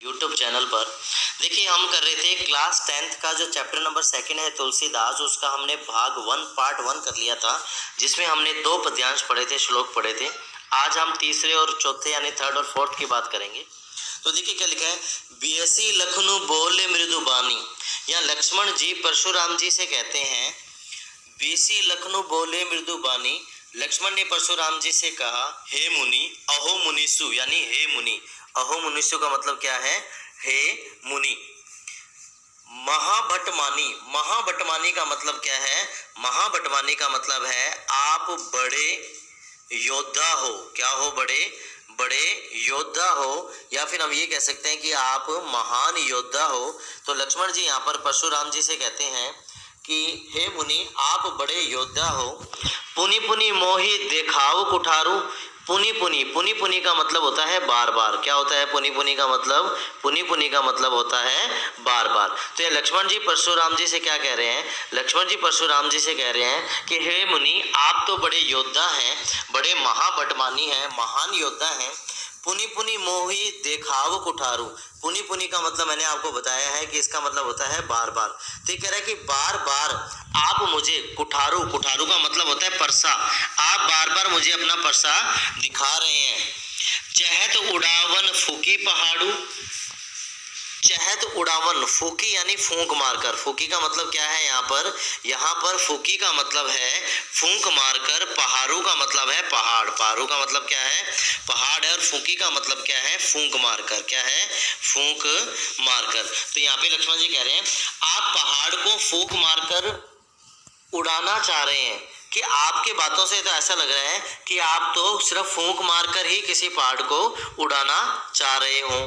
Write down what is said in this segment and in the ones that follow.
YouTube channel पर। देखिए, हम कर रहे थे क्लास 10th का जो चैप्टर नंबर 2 है तुलसीदास, उसका हमने भाग 1 पार्ट 1 कर लिया था, जिसमें हमने 2 पद्यांश पढ़े थे, श्लोक पढ़े थे। आज हम तीसरे और चौथे यानी थर्ड और फोर्थ की बात करेंगे। तो देखिए क्या लिखा है, बीएसी लखनऊ बोले मृदु बानी। यहाँ लक्ष्मण जी परशुराम जी से कहते हैं, बीसी लखनऊ बोले मृदु बानी। लक्ष्मण ने परशुराम जी से कहा, हे मुनि अहो मुनिसु, यानी हे मुनि। अहो मुनिसु का मतलब क्या है? हे मुनि। महाभटमानी, महाभटमानी का मतलब क्या है? महाभटमानी का मतलब है आप बड़े योद्धा हो। क्या हो? बड़े योद्धा हो, या फिर हम ये कह सकते हैं कि आप महान योद्धा हो। तो लक्ष्मण जी यहाँ पर परशुराम जी से कहते हैं कि हे मुनि आप बड़े योद्धा हो। पुनि पुनि मोहि देखाओ कुठारू। पुनि पुनि, पुनि पुनि का मतलब होता है बार बार। क्या होता है पुनि पुनि का मतलब? पुनि पुनि का मतलब होता है बार बार। तो ये लक्ष्मण जी परशुराम जी से क्या कह रहे हैं? लक्ष्मण जी परशुराम जी से कह रहे हैं कि हे मुनि आप तो बड़े योद्धा हैं, बड़े महाबटमानी हैं, महान योद्धा हैं। पुनि पुनि मोहि देखाव कुठारू। पुनि पुनि का मतलब मैंने आपको बताया है कि इसका मतलब होता है बार बार। तो ये कह रहा है कि बार बार आप मुझे कुठारू, कुठारू का मतलब होता है परसा, आप बार बार मुझे अपना परसा दिखा रहे हैं। चहत उड़ावन फूकी पहाड़ू। चहत उड़ावन, फूकी यानी फूंक मारकर। फूकी का मतलब क्या है यहाँ पर फूकी का मतलब है फूंक मारकर। पहाड़ू का मतलब है पहाड़। पहाड़ू का मतलब क्या है? पहाड़ है। और फूकी का मतलब क्या है? फूंक मारकर। क्या है? फूंक मारकर। तो यहाँ पे लक्ष्मण जी कह रहे हैं आप पहाड़ को फूंक मारकर उड़ाना चाह रहे हैं। कि आपके बातों से तो ऐसा लग रहा है कि आप तो सिर्फ फूंक मारकर ही किसी पहाड़ को उड़ाना चाह रहे हो।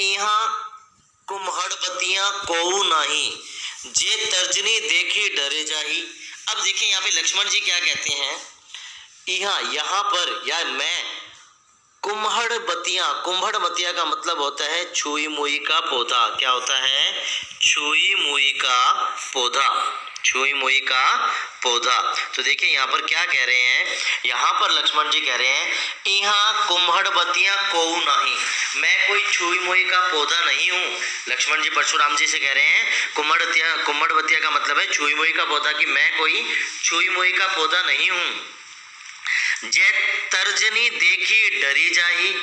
यहाँ कुम्हड़ बतियां कोऊ नहीं, जे तर्जनी देखी डरे जाही। अब देखिए यहाँ पे लक्ष्मण जी क्या कहते हैं, यहाँ पर या मैं कुम्हड़ बतियां, कुम्हड़ बतिया का मतलब होता है छुई मुई का पौधा। क्या होता है? छुई मुई का पौधा। छुई मुई का पौधा। तो देखिए यहाँ पर क्या कह रहे हैं, यहाँ पर लक्ष्मण जी कह रहे हैं यहाँ कुम्हड़ बतियां कोऊ नहीं, मैं कोई छुई मुई का पौधा नहीं हूँ। लक्ष्मण जी परशुराम जी से कह रहे हैं कुम्हड़ बतिया का मतलब है छुई मुई का पौधा, कि मैं कोई छुई मुई का पौधा नहीं हूँ। जे तर्जनी देखी डरी जाही,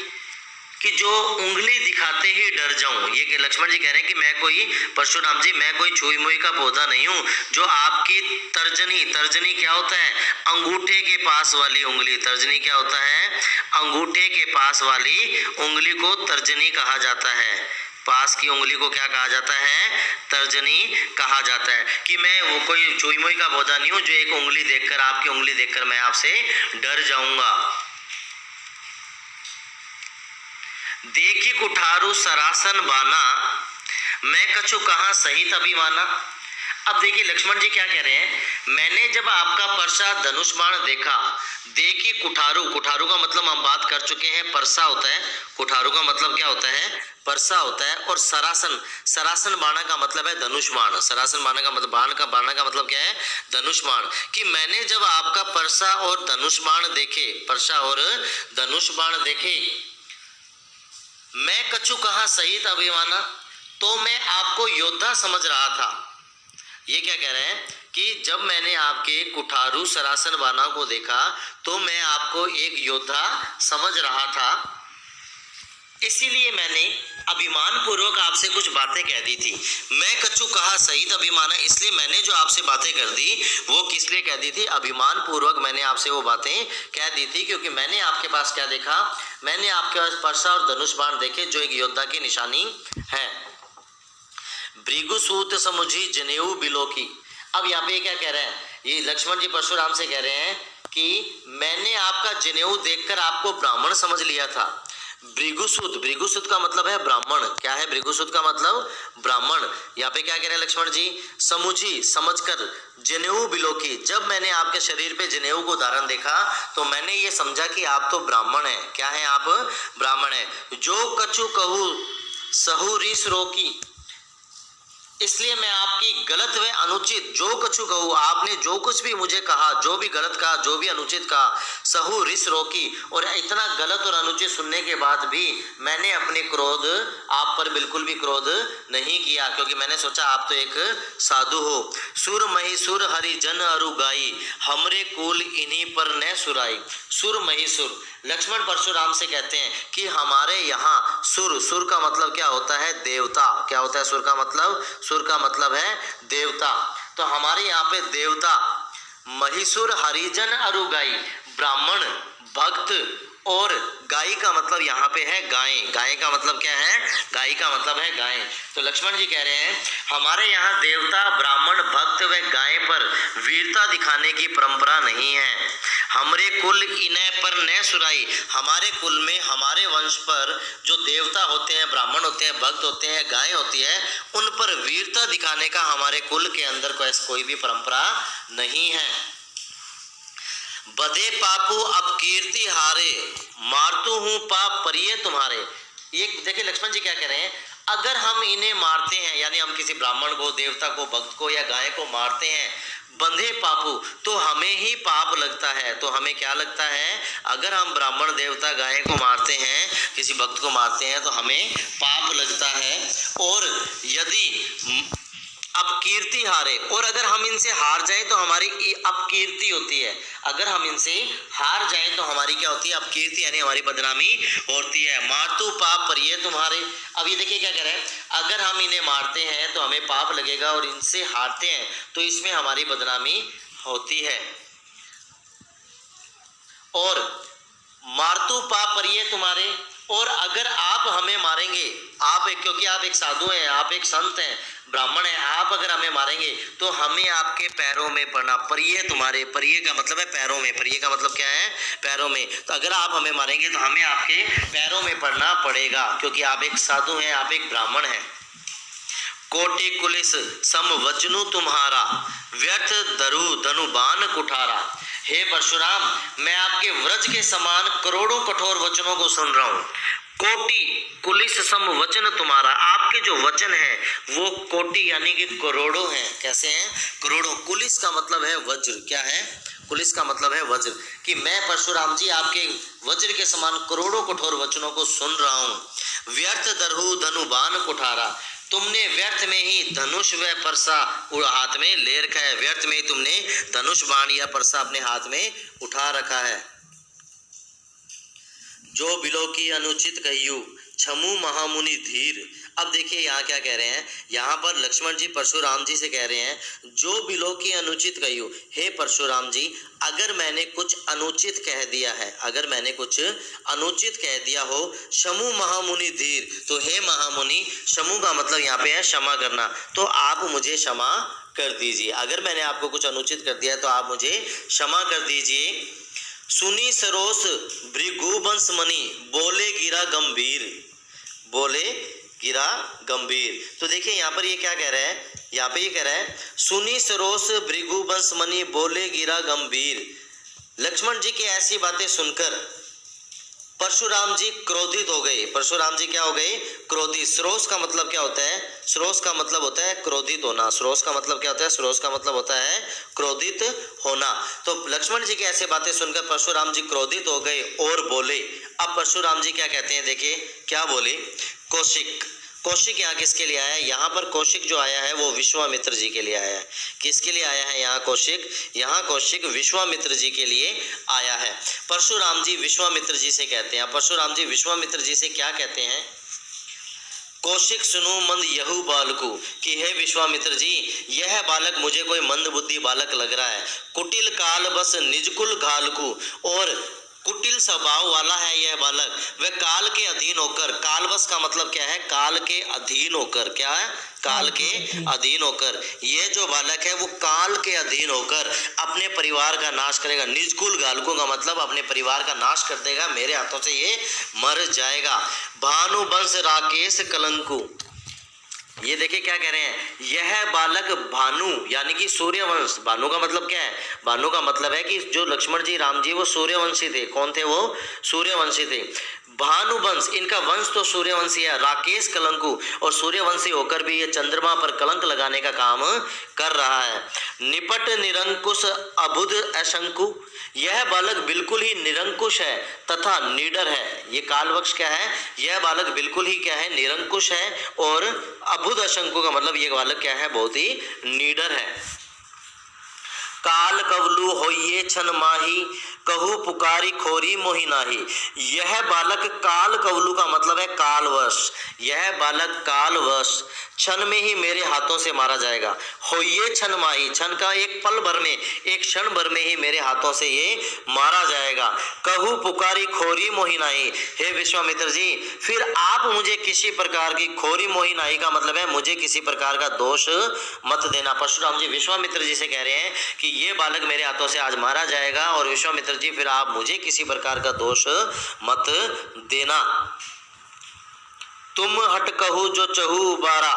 कि जो उंगली दिखाते ही डर जाऊं। ये कि लक्ष्मण जी कह रहे हैं कि मैं कोई, परशुराम जी मैं कोई छुई मुई का पौधा नहीं हूं, जो आपकी तर्जनी, तर्जनी क्या होता है? अंगूठे के पास वाली उंगली। तर्जनी क्या होता है? अंगूठे के पास वाली उंगली को तर्जनी कहा जाता है। पास की उंगली को क्या कहा जाता है? तर्जनी कहा जाता है। कि मैं वो कोई छुई मुई का पौधा नहीं हूं जो एक उंगली देखकर, आपकी उंगली देखकर मैं आपसे डर जाऊंगा। देखी कुठारू सरासन बाना, मैं कछु कहाँ सहित अभिमाना। अब देखिए लक्ष्मण जी क्या कह रहे हैं, मैंने जब आपका परसा धनुष बाण देखा। देखी कुठारू, कुठारू का मतलब हम बात कर चुके हैं परसा होता है। कुठारू का मतलब क्या होता है? परसा होता है। और सरासन, सरासन बाणा का मतलब है धनुष बाण। सरासन बाणा का मतलब, बाणा का मतलब क्या है? धनुष बाण। कि मैंने जब आपका परसा और धनुष बाण देखे, परसा और धनुष बाण देखे, मैं कछु कहाँ सहित अभिमाना, तो मैं आपको योद्धा समझ रहा था। ये क्या कह रहे हैं कि जब मैंने आपके कुठारू सरासन बाणों को देखा तो मैं आपको एक योद्धा समझ रहा था, इसीलिए मैंने अभिमान पूर्वक आपसे कुछ बातें कह दी थी। मैं कछु कहा सहित अभिमान, इसलिए मैंने जो आपसे बातें कर दी वो किस लिए कह दी थी? अभिमान पूर्वक मैंने आपसे वो बातें कह दी थी, क्योंकि मैंने आपके पास क्या देखा? मैंने आपके पास परसा और धनुष बाण देखे जो एक योद्धा की निशानी है। भृगुसूत समुझी जनेऊ बिलो की। अब यहाँ पे क्या कह रहे हैं, ये लक्ष्मण जी परशुराम से कह रहे हैं कि मैंने आपका जनेऊ देखकर आपको ब्राह्मण समझ लिया था। भृगुसूत, भृगुसूत का मतलब है ब्राह्मण। क्या है भृगुसूत का मतलब? ब्राह्मण। यहाँ पे क्या कह रहे हैं लक्ष्मण जी? समुझी, समझकर, जनेऊ बिलो की, जब मैंने आपके शरीर पे जनेऊ को धारण देखा तो मैंने ये समझा कि आप तो ब्राह्मण हैं। क्या है? आप ब्राह्मण हैं। जो कछु कहू सहु रीस रोकी, इसलिए मैं आपकी गलत व अनुचित जो कछु कहूँ, आपने जो कुछ भी मुझे कहा, जो भी गलत कहा, जो भी अनुचित कहा, सहु रिस रोकी। और इतना गलत और अनुचित सुनने के बाद भी मैंने अपने क्रोध, आप पर बिल्कुल भी क्रोध नहीं किया, क्योंकि मैंने सोचा आप तो एक साधु हो। सुर महिसुर हरि जन अरु गाई, हमरे कुल इन्हीं पर न सुराई। सुर महिसुर, लक्ष्मण परशुराम से कहते हैं कि हमारे यहाँ सुर, सुर का मतलब क्या होता है? देवता। क्या होता है सुर का मतलब? सुर का मतलब है देवता। तो हमारे यहाँ पे देवता महिसुर हरिजन अरु गाई, ब्राह्मण, भक्त और गाय का मतलब यहाँ पे है गाय। गाय का मतलब क्या है? गाय का मतलब है गाय। तो लक्ष्मण जी कह रहे हैं हमारे यहाँ देवता, ब्राह्मण, भक्त व गाय पर वीरता दिखाने की परंपरा नहीं है। हमरे कुल इन्हें पर न सुराई, हमारे कुल में, हमारे वंश पर जो देवता होते हैं, ब्राह्मण होते हैं, भक्त होते हैं, गाय होती है, उन पर वीरता दिखाने का हमारे कुल के अंदर कोई भी परंपरा नहीं है। बदे पापू अब कीर्ति हारे, मारतू हूं पाप परिये तुम्हारे। ये देखिए लक्ष्मण जी क्या कह रहे हैं, अगर हम इन्हें मारते हैं, यानी हम किसी ब्राह्मण को, देवता को, भक्त को या गाय को मारते हैं, बंधे पापू, तो हमें ही पाप लगता है। तो हमें क्या लगता है? अगर हम ब्राह्मण, देवता, गाय को मारते हैं, किसी भक्त को मारते हैं, तो हमें पाप लगता है। और यदि अब कीर्ति हारे, और अगर हम इनसे हार जाएं तो हमारी अपकीर्ति होती है। अगर हम इनसे हार जाएं तो हमारी क्या होती है? अपकीर्ति, यानी हमारी बदनामी होती है। मारतू पाप परिये तुम्हारे। अब ये देखिए क्या कह रहे हैं, अगर हम इन्हें मारते हैं तो हमें पाप लगेगा, और इनसे हारते हैं तो इसमें हमारी बदनामी होती है। और मारतू पाप परिये तुम्हारे, और अगर आप हमें मारेंगे, आप क्योंकि आप एक साधु हैं, आप एक संत हैं, ब्राह्मण हैं, आप अगर हमें मारेंगे तो हमें आपके पैरों में पड़ना। परिये तुम्हारे, परिये का मतलब है पैरों में, परिये का मतलब क्या है? पैरों में। तो अगर आप हमें मारेंगे तो हमें आपके पैरों में पड़ना पड़ेगा, क्योंकि आप एक साधु हैं, आप एक ब्राह्मण हैं। कोटि कुलिस सम वचनु तुम्हारा, व्यर्थ धरु धनुबान कुठारा। हे परशुराम, मैं आपके व्रज के समान करोड़ों कठोर वचनों को सुन रहा हूँ। कोटि कुलिस सम वचन तुम्हारा, आपके जो वचन है वो कोटि यानी कि करोड़ों हैं। कैसे हैं? करोड़ों। कुलिस का मतलब है वज्र। क्या है? कुलिस का मतलब है वज्र। कि मैं परशुराम जी आपके वज्र के समान करोड़ों कठोर वचनों को सुन रहा हूँ। व्यर्थ दरहु धनुबान कुठारा, तुमने व्यर्थ में ही धनुष व परसा हाथ में ले रखा है। व्यर्थ में ही तुमने धनुष, बाण या परसा अपने हाथ में उठा रखा है। जो बिलो की अनुचित कहियो, छमु महामुनि धीर। अब देखिए यहाँ क्या कह रहे हैं, यहाँ पर लक्ष्मण जी परशुराम जी से कह रहे हैं, जो बिलो की अनुचित कहियो, हे परशुराम जी, अगर मैंने कुछ अनुचित कह दिया है, अगर मैंने कुछ अनुचित कह दिया हो, शमु महामुनि धीर, तो हे महामुनि, शमु का मतलब यहाँ पे है क्षमा करना, तो आप मुझे क्षमा कर दीजिए। अगर मैंने आपको कुछ अनुचित कर दिया तो आप मुझे क्षमा कर दीजिए। सुनी सरोस भृगुवंश मणि, बोले गिरा गंभीर, बोले गिरा गंभीर। तो देखिए यहाँ पर ये क्या कह रहा है, यहाँ पे ये कह रहा है, सुनी सरोस भृगुवंश मणि, बोले गिरा गंभीर। लक्ष्मण जी की ऐसी बातें सुनकर परशुराम जी क्रोधित हो गए। परशुराम जी क्या हो गए? क्रोधित। सरोस का मतलब क्या होता है? सरोस का मतलब होता है क्रोधित होना। सरोस का मतलब क्या होता है? सरोस का मतलब होता है क्रोधित होना। तो लक्ष्मण जी की ऐसे बातें सुनकर परशुराम जी क्रोधित हो गए और बोले। अब परशुराम जी क्या कहते हैं, देखिए क्या बोले। कौशिक, कौशिक यहाँ किसके लिए आया है? यहाँ पर कौशिक जो आया है वो विश्वामित्र जी के लिए आया है। किसके लिए आया है यहाँ कौशिक? यहाँ कौशिक विश्वामित्र जी के लिए आया है। परशुराम जी विश्वामित्र जी से कहते हैं, परशुराम जी विश्वामित्र जी से क्या कहते हैं? कौशिक सुनो मंद यहु बालकु, कि हे विश्वामित्र जी, यह बालक मुझे कोई मंद बुद्धि बालक लग रहा है। कुटिल काल बस निजकुल घालकु, और कुटिल स्वभाव वाला है यह बालक। वह काल के अधीन होकर, कालवश का मतलब क्या है? काल के अधीन होकर। क्या है? काल के अधीन होकर। ये जो बालक है वो काल के अधीन होकर अपने परिवार का नाश करेगा। निजकुल घालकू का मतलब अपने परिवार का नाश कर देगा, मेरे हाथों से ये मर जाएगा। भानुवंश राकेश कलंकु, ये देखिए क्या कह रहे हैं, यह बालक भानु यानी कि सूर्यवंश। भानु का मतलब क्या है? भानु का मतलब है कि जो लक्ष्मण जी, राम जी, वो सूर्यवंशी थे। कौन थे वो? सूर्यवंशी थे। भानुवंश, इनका वंश तो सूर्यवंशी है। राकेश कलंकु, और सूर्यवंशी होकर भी ये चंद्रमा पर कलंक लगाने का काम कर रहा है। निपट निरंकुश अबुध अशंकु, यह बालक बिल्कुल ही निरंकुश है तथा निडर है। ये कालवक्ष क्या है, यह बालक बिल्कुल ही क्या है, निरंकुश है, और अबुध अशंकु का मतलब ये बालक क्या है, बहुत ही निडर है। काल कवलु होइए छन माही, कहू पुकारी खोरी मोहि नाही। यह बालक काल कवलु का मतलब है कालवश, यह बालक कालवश क्षण में ही मेरे हाथों से मारा जाएगा। होइए छन माही, क्षण का एक पल भर में, एक क्षण भर में ही मेरे हाथों से ये मारा जाएगा। कहू पुकारी खोरी मोहि नाही, हे विश्वामित्र जी फिर आप मुझे किसी प्रकार की, खोरी मोहि नाही का मतलब है मुझे किसी प्रकार का दोष मत देना। परशुराम जी विश्वामित्र जी से कह रहे हैं कि ये बालक मेरे हाथों से आज मारा जाएगा, और विश्वामित्र जी फिर आप मुझे किसी प्रकार का दोष मत देना। तुम हट कहू जो चहु बारा,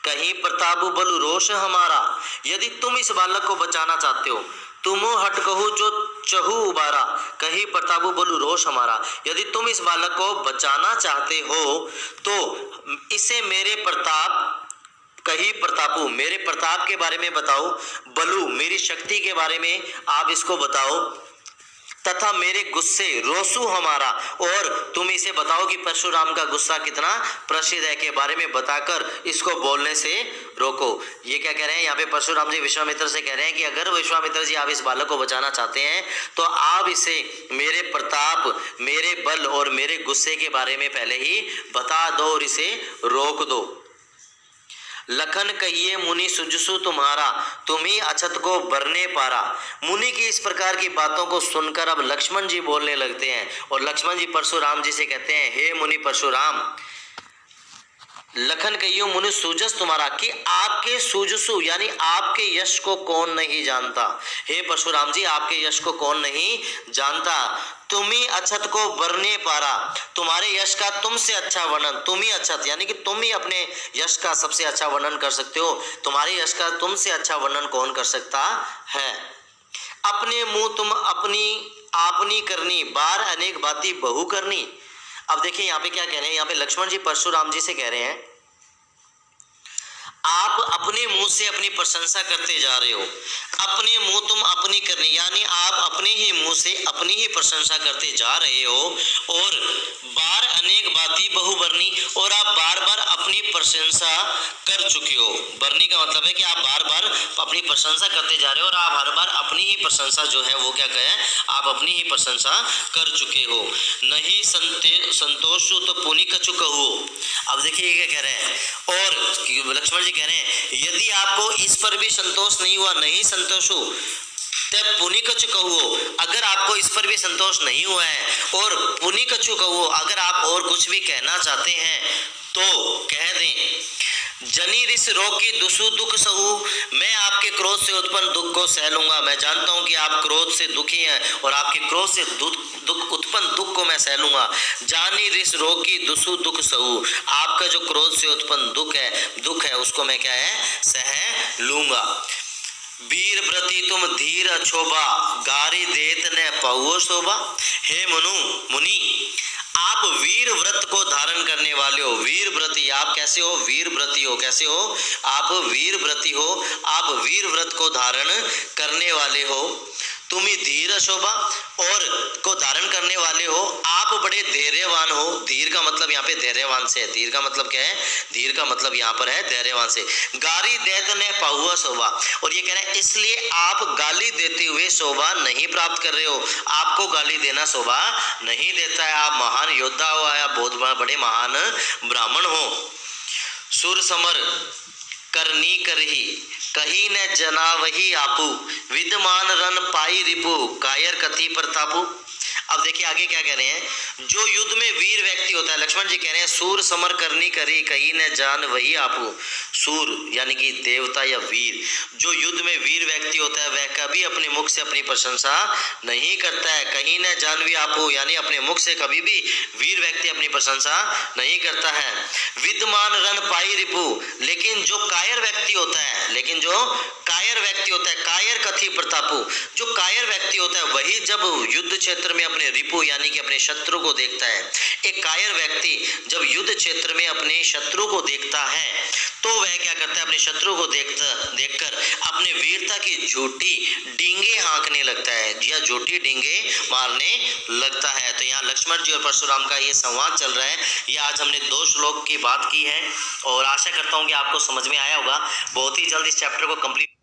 कहीं प्रतापु बलु रोष हमारा। यदि तुम इस बालक को बचाना चाहते हो, तुम हट कहू जो चहु उबारा, कहीं प्रतापु बलु रोष हमारा। यदि तुम इस बालक को बचाना चाहते हो तो इसे मेरे प्रताप, कहीं प्रतापु मेरे प्रताप के बारे में बताओ, बलु मेरी शक्ति के बारे में आप इसको बताओ, तथा मेरे गुस्से रोसु हमारा, और तुम इसे बताओ कि परशुराम का गुस्सा कितना प्रसिद्ध है के बारे में बताकर इसको बोलने से रोको। ये क्या कह रहे हैं यहाँ पे परशुराम जी विश्वामित्र से कह रहे हैं कि अगर विश्वामित्र जी आप इस बालक को बचाना चाहते हैं तो आप इसे मेरे प्रताप, मेरे बल और मेरे गुस्से के बारे में पहले ही बता दो और इसे रोक दो। लखन कहिए मुनि सुजसु तुम्हारा, तुम्ही अछत को बरने पारा। मुनि की इस प्रकार की बातों को सुनकर अब लक्ष्मण जी बोलने लगते हैं, और लक्ष्मण जी परशुराम जी से कहते हैं, हे मुनि परशुराम, लखन कहियो मुनि सुजस तुम्हारा, कि आपके सुजसु यानी आपके यश को कौन नहीं जानता। हे परशुराम जी आपके यश को कौन नहीं जानता। तुम्ही अछत को बरने पारा, तुम्हारे यश का तुमसे अच्छा वर्णन, तुम ही अछत यानी कि तुम ही अपने यश का सबसे अच्छा वर्णन कर सकते हो, तुम्हारे यश का तुमसे अच्छा वर्णन कौन कर सकता है। अपने मुंह तुम अपनी करनी, बार अनेक बाती बहु करनी। अब देखिए यहाँ पे क्या कह रहे हैं, यहाँ पे लक्ष्मण जी परशुराम जी से कह रहे हैं आप अपने मुंह से अपनी प्रशंसा करते जा रहे हो। अपने मुंह तुम अपनी करनी यानी आप अपने ही मुंह से अपनी ही प्रशंसा करते जा रहे हो, और बार अनेक बाती बहु बरनी, और आप बार बार अपनी प्रशंसा कर चुके हो। बरनी का मतलब है कि आप बार बार अपनी प्रशंसा करते जा रहे हो, और आप हर बार अपनी ही प्रशंसा जो है वो क्या कहें, आप अपनी ही प्रशंसा कर चुके हो। नहीं संतोषु तो पुनि कछु कहू। अब देखिए ये क्या कह रहे हैं, और लक्ष्मण जी कह रहे हैं यदि आपको इस पर भी संतोष नहीं हुआ, नहीं संतोष हो, तब पुनि कछु कहो। अगर आपको इस पर भी संतोष नहीं हुआ है और पुनि कछु कहो, अगर आप और कुछ भी कहना चाहते हैं तो कह दें। जनी रिस रोग की दुसु दुख सहु, मैं आपके क्रोध से उत्पन्न दुख को सह लूंगा। मैं जानता हूं कि आप क्रोध से दुखी हैं और आपके क्रोध से दुख उत्पन्न दुख को मैं सह लूंगा। जानी रिस रोग की दुसु दुख सहु, आपका जो क्रोध से उत्पन्न दुख है उसको मैं क्या है, सह लूंगा। वीर व्रति तुम धीर अछोभा, गारी देत न पहुओ शोभा। हे मुनि आप वीर व्रत को धारण करने वाले हो। वीर व्रति आप कैसे हो, वीर व्रति हो, कैसे हो आप, वीर व्रति हो, आप वीर व्रत को धारण करने वाले हो। तुम ही धीर शोभा और को धारण करने वाले हो, आप बड़े धैर्यवान हो। धीर का मतलब यहाँ पे धैर्यवान से है। धीर का मतलब क्या है, धीर का मतलब यहाँ पर है धैर्यवान से। गाली देत ने पाहुआ शोभा, और ये कह रहे हैं इसलिए आप गाली देते हुए शोभा नहीं प्राप्त कर रहे हो। आपको गाली देना शोभा नहीं देता है। आप महान योद्धा हो, आप बहुत बड़े महान ब्राह्मण हो। सुर समर करनी करही, कहीं न जना वही आपू, विद्यमान रन पाई रिपु, कायर कथि प्रतापु। अब देखिए आगे क्या कह रहे हैं, जो युद्ध में वीर व्यक्ति होता है, लक्ष्मण जी कह रहे हैं सूर समर करनी करी, कहीं न जान वही आपू। सूर यानी कि देवता या वीर, जो युद्ध में वीर व्यक्ति होता है वह कभी अपने मुख से अपनी प्रशंसा नहीं करता है। कहीं न जान भी आपू यानी अपने मुख से कभी भी वीर व्यक्ति अपनी प्रशंसा नहीं करता है। विद्यमान रन पाई रिपु, लेकिन जो कायर व्यक्ति होता है, लेकिन जो कायर व्यक्ति होता है, कायर कथि प्रतापु, जो कायर व्यक्ति होता है वही जब युद्ध क्षेत्र में अपने रिपु यानी कि अपने शत्रु को देखता है, एक कायर व्यक्ति जब युद्ध क्षेत्र में अपने शत्रु को देखता है तो वह क्या करता है, अपने शत्रु को देखकर अपने वीरता की झूठी डींगे हाँकने लगता है या झूठी डींगे मारने लगता है। तो यहाँ लक्ष्मण जी और परशुराम का ये संवाद चल रहा है। ये आज हमने 2 श्लोक की बात की है और आशा करता हूँ कि आपको समझ में आया होगा। बहुत ही जल्द इस चैप्टर को कंप्लीट